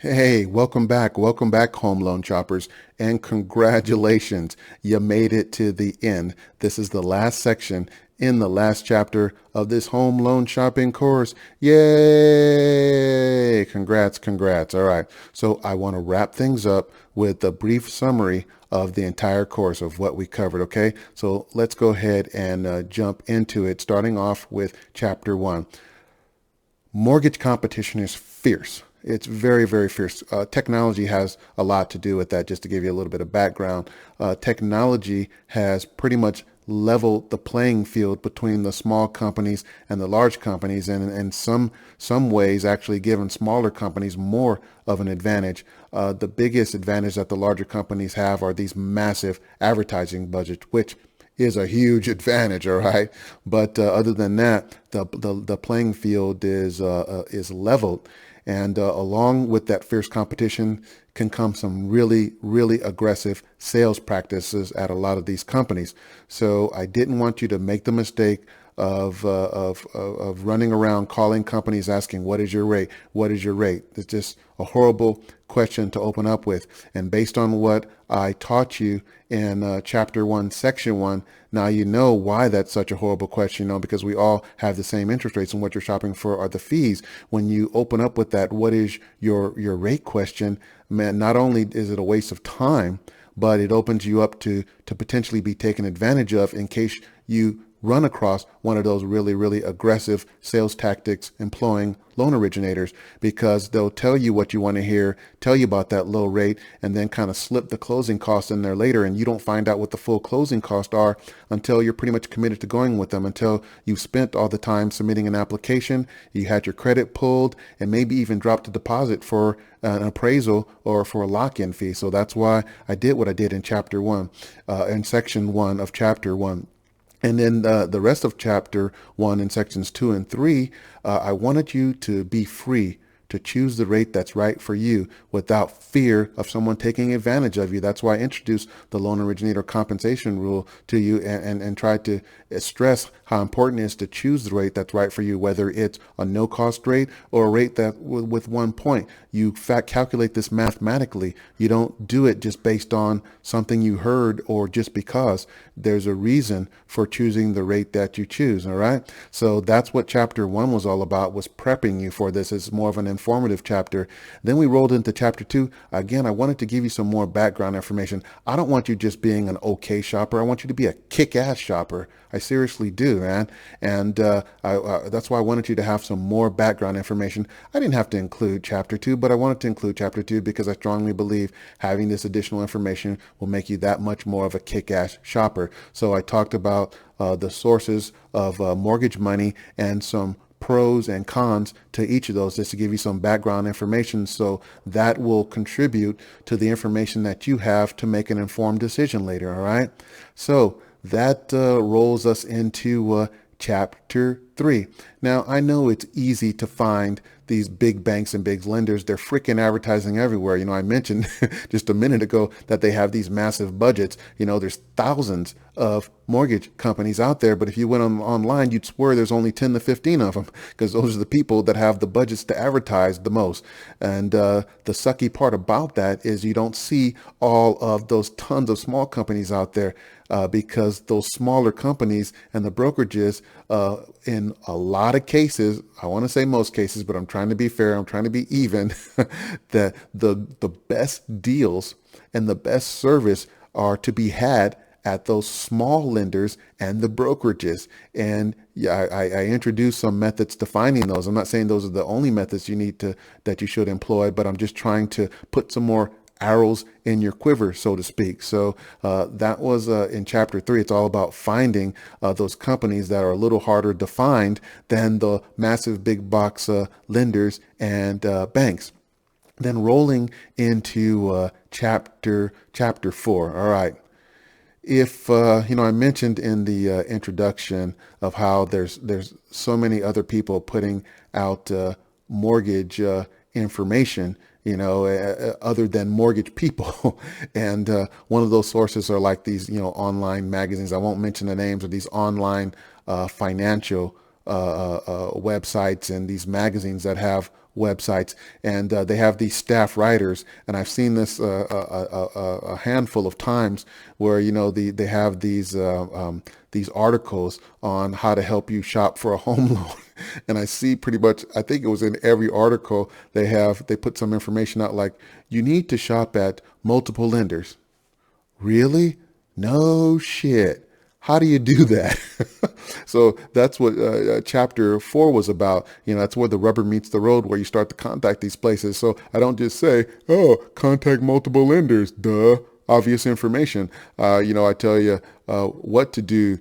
Hey, welcome back. Welcome back, home loan shoppers. And congratulations, you made it to the end. This is the last section in the last chapter of this home loan shopping course. Yay! Congrats, congrats. All right. So I want to wrap things up with a brief summary of the entire course of what we covered. Okay. So let's go ahead and jump into it, starting off with chapter one. Mortgage competition is fierce. It's very, very fierce. Technology has a lot to do with that. Just to give you a little bit of background, technology has pretty much leveled the playing field between the small companies and the large companies, and in some ways, actually given smaller companies more of an advantage. The biggest advantage that the larger companies have are these massive advertising budgets, which is a huge advantage, all right. But other than that, the playing field is leveled, and along with that fierce competition can come some really aggressive sales practices at a lot of these companies. So I didn't want you to make the mistake of running around calling companies asking, what is your rate? What is your rate? It's just a horrible question to open up with. And based on what I taught you in chapter one, section one, now you know why that's such a horrible question, because we all have the same interest rates, and what you're shopping for are the fees. When you open up with that, what is your rate question, man, not only is it a waste of time, but it opens you up to potentially be taken advantage of in case you run across one of those really aggressive sales tactics employing loan originators, because they'll tell you what you want to hear, tell you about that low rate, and then kind of slip the closing costs in there later. And you don't find out what the full closing costs are until you're pretty much committed to going with them, until you've spent all the time submitting an application, you had your credit pulled, and maybe even dropped a deposit for an appraisal or for a lock-in fee. So that's why I did what I did in chapter one, in section one of chapter one. And then the rest of chapter one in sections two and three, I wanted you to be free to choose the rate that's right for you without fear of someone taking advantage of you. That's why I introduced the loan originator compensation rule to you, and tried to stress how important it is to choose the rate that's right for you, whether it's a no cost rate or a rate that with 1 point. You calculate this mathematically. You don't do it just based on something you heard or just because. There's a reason for choosing the rate that you choose. All right. So that's what chapter one was all about, was prepping you for this. It's more of an informative chapter. Then we rolled into chapter two. Again, I wanted to give you some more background information. I don't want you just being an okay shopper. I want you to be a kick-ass shopper. I seriously do, man. And that's why I wanted you to have some more background information. I didn't have to include chapter two, but I wanted to include chapter two because I strongly believe having this additional information will make you that much more of a kick-ass shopper. So I talked about the sources of mortgage money and some pros and cons to each of those, just to give you some background information, so that will contribute to the information that you have to make an informed decision later. All right. So that rolls us into chapter three. Now, I know it's easy to find these big banks and big lenders. They're freaking advertising everywhere. I mentioned just a minute ago that they have these massive budgets. There's thousands of mortgage companies out there, but if you went online, you'd swear there's only 10 to 15 of them, because those are the people that have the budgets to advertise the most. And the sucky part about that is you don't see all of those tons of small companies out there, because those smaller companies and the brokerages, in a lot of cases, I want to say most cases, but I'm trying to be fair, I'm trying to be even, that the best deals and the best service are to be had at those small lenders and the brokerages. And yeah, I introduced some methods to finding those. I'm not saying those are the only methods that you should employ, but I'm just trying to put some more arrows in your quiver, so to speak. So that was in chapter three. It's all about finding those companies that are a little harder to find than the massive big box lenders and banks. Then rolling into chapter four. All right. If I mentioned in the introduction of how there's so many other people putting out mortgage information, other than mortgage people. And one of those sources are like these, online magazines. I won't mention the names of these online financial websites and these magazines that have websites, and they have these staff writers, and I've seen this a handful of times where they have these articles on how to help you shop for a home loan. And I see pretty much, I think it was in every article, they put some information out like, you need to shop at multiple lenders. Really? No shit. How do you do that? So that's what chapter 4 was about. That's where the rubber meets the road, where you start to contact these places. So I don't just say, oh, contact multiple lenders. Duh. Obvious information. I tell you what to do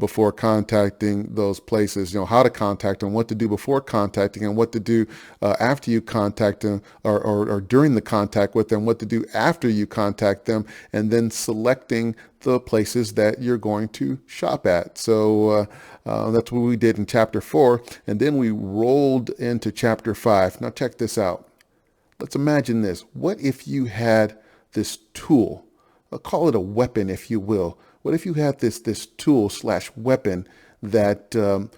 before contacting those places, how to contact them, what to do before contacting, and what to do after you contact them, or during the contact with them, what to do after you contact them, and then selecting the places that you're going to shop at. So that's what we did in chapter 4. And then we rolled into chapter 5. Now check this out. Let's imagine this. What if you had this tool? I'll call it a weapon, if you will. What if you had this tool / weapon that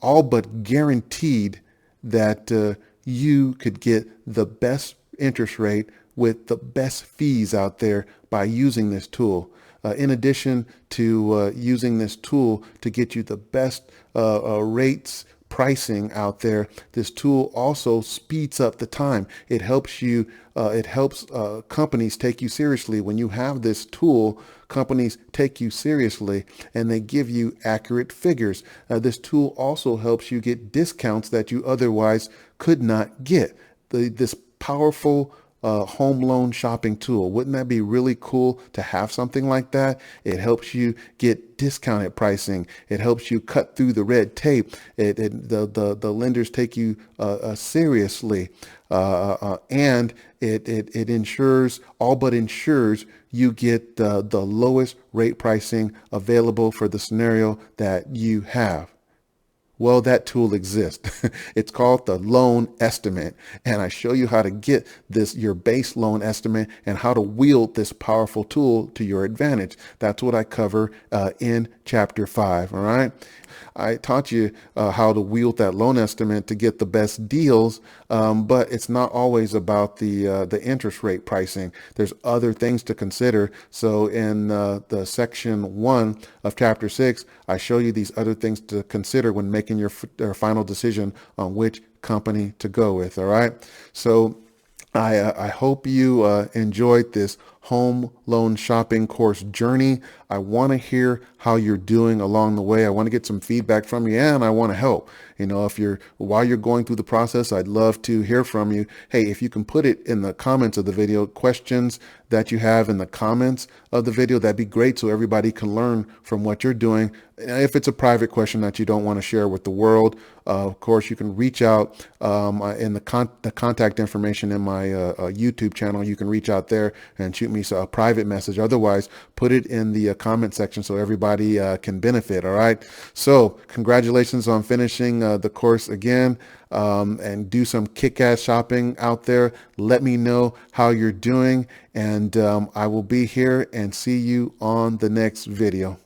all but guaranteed that you could get the best interest rate with the best fees out there by using this tool? In addition to using this tool to get you the best rates, pricing out there, this tool also speeds up the time. It helps you. It helps companies take you seriously. When you have this tool, companies take you seriously and they give you accurate figures. This tool also helps you get discounts that you otherwise could not get. This powerful home loan shopping tool. Wouldn't that be really cool to have something like that? It helps you get discounted pricing. It helps you cut through the red tape. The lenders take you seriously, and it ensures, all but ensures, you get the lowest rate pricing available for the scenario that you have. Well, that tool exists. It's called the loan estimate. And I show you how to get your base loan estimate and how to wield this powerful tool to your advantage. That's what I cover in chapter 5. All right. I taught you how to wield that loan estimate to get the best deals, but it's not always about the interest rate pricing. There's other things to consider. So in the section 1 of chapter 6, I show you these other things to consider when making your final decision on which company to go with. All right. So I hope you enjoyed this home loan shopping course journey. I want to hear how you're doing along the way. I want to get some feedback from you, and I want to help. While you're going through the process, I'd love to hear from you. Hey, if you can put it in the comments of the video, questions that you have in the comments of the video, that'd be great, so everybody can learn from what you're doing. If it's a private question that you don't want to share with the world, of course, you can reach out in the contact information in my YouTube channel. You can reach out there and shoot me a private message. Otherwise, put it in the comment section so everybody can benefit. All right. So congratulations on finishing the course again, and do some kick-ass shopping out there. Let me know how you're doing, and I will be here and see you on the next video.